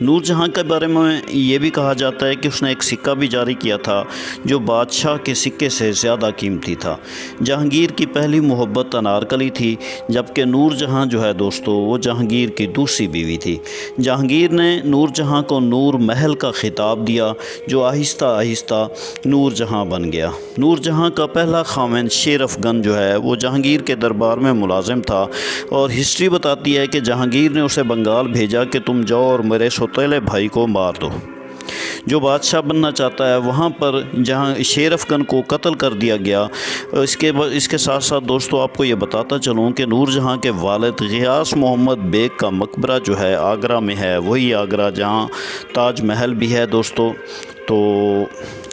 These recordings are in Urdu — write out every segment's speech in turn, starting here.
نور جہاں کے بارے میں یہ بھی کہا جاتا ہے کہ اس نے ایک سکہ بھی جاری کیا تھا جو بادشاہ کے سکے سے زیادہ قیمتی تھا۔ جہانگیر کی پہلی محبت انارکلی تھی، جبکہ نور جہاں جو ہے دوستو وہ جہانگیر کی دوسری بیوی تھی۔ جہانگیر نے نور جہاں کو نور محل کا خطاب دیا جو آہستہ آہستہ نور جہاں بن گیا۔ نور جہاں کا پہلا خاوند شیر افگن جو ہے وہ جہانگیر کے دربار میں ملازم تھا، اور ہسٹری بتاتی ہے کہ جہانگیر نے اسے بنگال بھیجا کہ تم جاؤ اور میرے سوتیلے بھائی کو مار دو۔ جو بادشاہ بننا چاہتا ہے وہاں پر جہاں شیر افگن کو قتل کر دیا گیا۔ اس کے ساتھ ساتھ دوستو آپ کو یہ بتاتا چلوں کہ نور جہاں کے والد غیاث محمد بیگ کا مقبرہ جو ہے آگرہ میں ہے، وہی آگرہ جہاں تاج محل بھی ہے دوستو۔ تو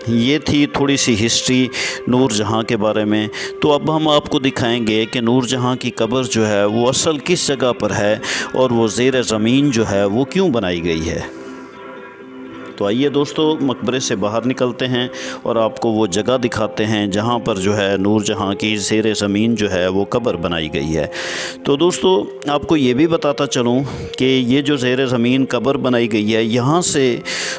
یہ تھی تھوڑی سی ہسٹری نور جہاں کے بارے میں۔ تو اب ہم آپ کو دکھائیں گے کہ نور جہاں کی قبر جو ہے وہ اصل کس جگہ پر ہے، اور وہ زیر زمین جو ہے وہ کیوں بنائی گئی ہے۔ تو آئیے دوستو مقبرے سے باہر نکلتے ہیں اور آپ کو وہ جگہ دکھاتے ہیں جہاں پر جو ہے نور جہاں کی زیر زمین جو ہے وہ قبر بنائی گئی ہے۔ تو دوستو آپ کو یہ بھی بتاتا چلوں کہ یہ جو زیر زمین قبر بنائی گئی ہے، یہاں سے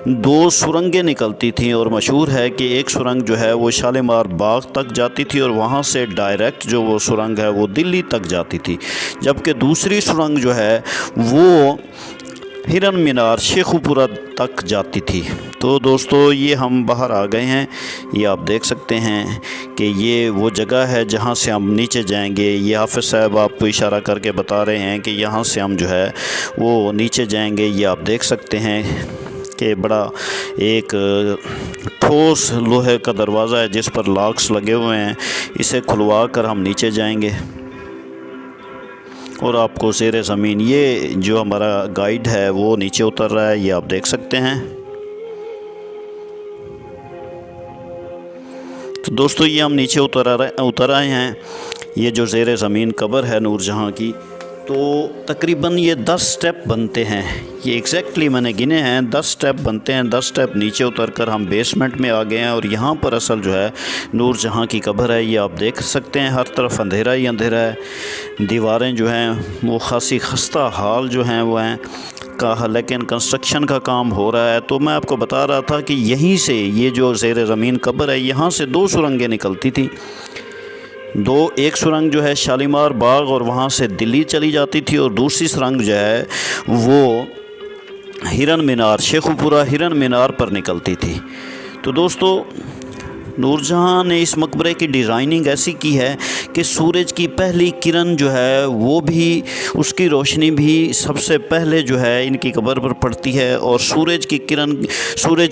2 سرنگیں نکلتی تھیں، اور مشہور ہے کہ ایک سرنگ جو ہے وہ شالیمار باغ تک جاتی تھی، اور وہاں سے ڈائریکٹ جو وہ سرنگ ہے وہ دلی تک جاتی تھی، جبکہ دوسری سرنگ جو ہے وہ ہرن مینار شیخوپورہ تک جاتی تھی۔ تو دوستو یہ ہم باہر آ گئے ہیں، یہ آپ دیکھ سکتے ہیں کہ یہ وہ جگہ ہے جہاں سے ہم نیچے جائیں گے۔ یہ حافظ صاحب آپ کو اشارہ کر کے بتا رہے ہیں کہ یہاں سے ہم جو ہے وہ نیچے جائیں گے۔ یہ آپ دیکھ سکتے ہیں کہ بڑا ایک ٹھوس لوہے کا دروازہ ہے جس پر لاکس لگے ہوئے ہیں، اسے کھلوا کر ہم نیچے جائیں گے، اور آپ کو زیر زمین یہ جو ہمارا گائیڈ ہے وہ نیچے اتر رہا ہے، یہ آپ دیکھ سکتے ہیں۔ تو دوستو یہ ہم نیچے اتر آئے ہیں۔ یہ جو زیر زمین قبر ہے نور جہاں کی، تو تقریباً یہ 10 سٹیپ بنتے ہیں، یہ ایگزیکٹلی میں نے گنے ہیں، 10 سٹیپ بنتے ہیں۔ 10 سٹیپ نیچے اتر کر ہم بیسمنٹ میں آ گئے ہیں، اور یہاں پر اصل جو ہے نور جہاں کی قبر ہے۔ یہ آپ دیکھ سکتے ہیں ہر طرف اندھیرا ہی اندھیرا ہے، دیواریں جو ہیں وہ خاصی خستہ حال جو ہیں وہ ہیں، لیکن کنسٹرکشن کا کام ہو رہا ہے۔ تو میں آپ کو بتا رہا تھا کہ یہیں سے یہ جو زیر زمین قبر ہے، یہاں سے 2 سرنگیں نکلتی تھیں۔ ایک سرنگ جو ہے شالیمار باغ اور وہاں سے دلی چلی جاتی تھی، اور دوسری سرنگ جو ہے وہ ہرن مینار شیخوپورہ ہرن مینار پر نکلتی تھی۔ تو دوستو نور جہاں نے اس مقبرے کی ڈیزائننگ ایسی کی ہے کہ سورج کی پہلی کرن جو ہے وہ بھی، اس کی روشنی بھی سب سے پہلے جو ہے ان کی قبر پر پڑتی ہے، اور سورج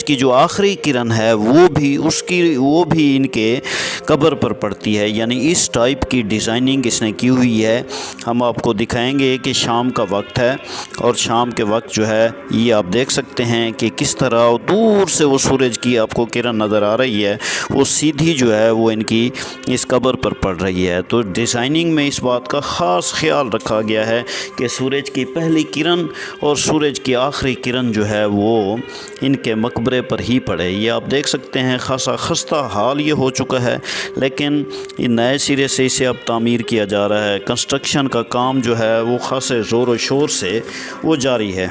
کی جو آخری کرن ہے وہ بھی ان کے قبر پر پڑتی ہے۔ یعنی اس ٹائپ کی ڈیزائننگ اس نے کی ہوئی ہے۔ ہم آپ کو دکھائیں گے کہ شام کا وقت ہے، اور شام کے وقت جو ہے یہ آپ دیکھ سکتے ہیں کہ کس طرح دور سے وہ سورج کی آپ کو کرن نظر آ رہی ہے، وہ سیدھی جو ہے وہ ان کی اس قبر پر پڑ رہی ہے۔ تو ڈیزائننگ میں اس بات کا خاص خیال رکھا گیا ہے کہ سورج کی پہلی کرن اور سورج کی آخری کرن جو ہے وہ ان کے مقبرے پر ہی پڑے۔ یہ آپ دیکھ سکتے ہیں خاصا خستہ حال یہ ہو چکا ہے، لیکن یہ نئے سرے سے اسے اب تعمیر کیا جا رہا ہے۔ کنسٹرکشن کا کام جو ہے وہ خاصے زور و شور سے وہ جاری ہے۔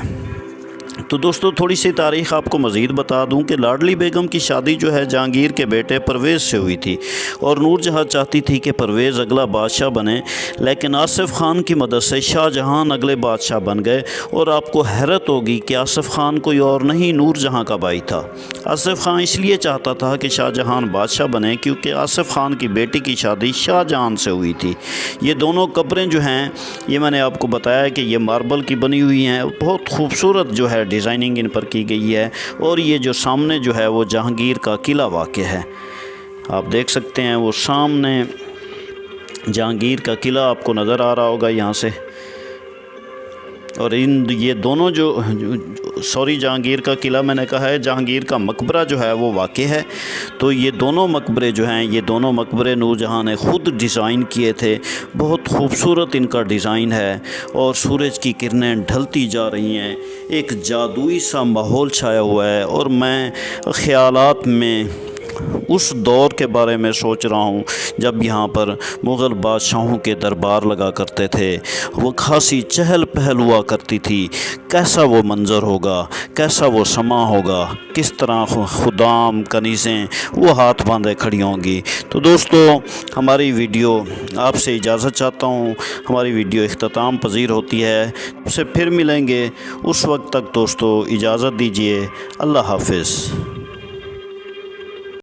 تو دوستو تھوڑی سی تاریخ آپ کو مزید بتا دوں کہ لاڈلی بیگم کی شادی جو ہے جہانگیر کے بیٹے پرویز سے ہوئی تھی، اور نور جہاں چاہتی تھی کہ پرویز اگلا بادشاہ بنے، لیکن آصف خان کی مدد سے شاہ جہان اگلے بادشاہ بن گئے۔ اور آپ کو حیرت ہوگی کہ آصف خان کوئی اور نہیں نور جہاں کا بھائی تھا۔ آصف خان اس لیے چاہتا تھا کہ شاہ جہان بادشاہ بنے کیونکہ آصف خان کی بیٹی کی شادی شاہ جہان سے ہوئی تھی۔ یہ دونوں قبریں جو ہیں یہ میں نے آپ کو بتایا کہ یہ ماربل کی بنی ہوئی ہیں، بہت خوبصورت جو ہے ڈیزائننگ ان پر کی گئی ہے، اور یہ جو سامنے جو ہے وہ جہانگیر کا قلعہ واقع ہے۔ آپ دیکھ سکتے ہیں وہ سامنے جہانگیر کا قلعہ آپ کو نظر آ رہا ہوگا یہاں سے، اور یہ دونوں جہانگیر کا قلعہ میں نے کہا ہے، جہانگیر کا مقبرہ جو ہے وہ واقع ہے۔ تو یہ دونوں مقبرے جو ہیں، یہ دونوں مقبرے نور جہاں نے خود ڈیزائن کیے تھے، بہت خوبصورت ان کا ڈیزائن ہے، اور سورج کی کرنیں ڈھلتی جا رہی ہیں، ایک جادوئی سا ماحول چھایا ہوا ہے، اور میں خیالات میں اس دور کے بارے میں سوچ رہا ہوں جب یہاں پر مغل بادشاہوں کے دربار لگا کرتے تھے، وہ خاصی چہل پہل ہوا کرتی تھی۔ کیسا وہ منظر ہوگا، کیسا وہ سما ہوگا، کس طرح خدام کنیزیں وہ ہاتھ باندھے کھڑی ہوں گی۔ تو دوستو ہماری ویڈیو آپ سے اجازت چاہتا ہوں، ہماری ویڈیو اختتام پذیر ہوتی ہے، اس سے پھر ملیں گے، اس وقت تک دوستو اجازت دیجیے، اللہ حافظ۔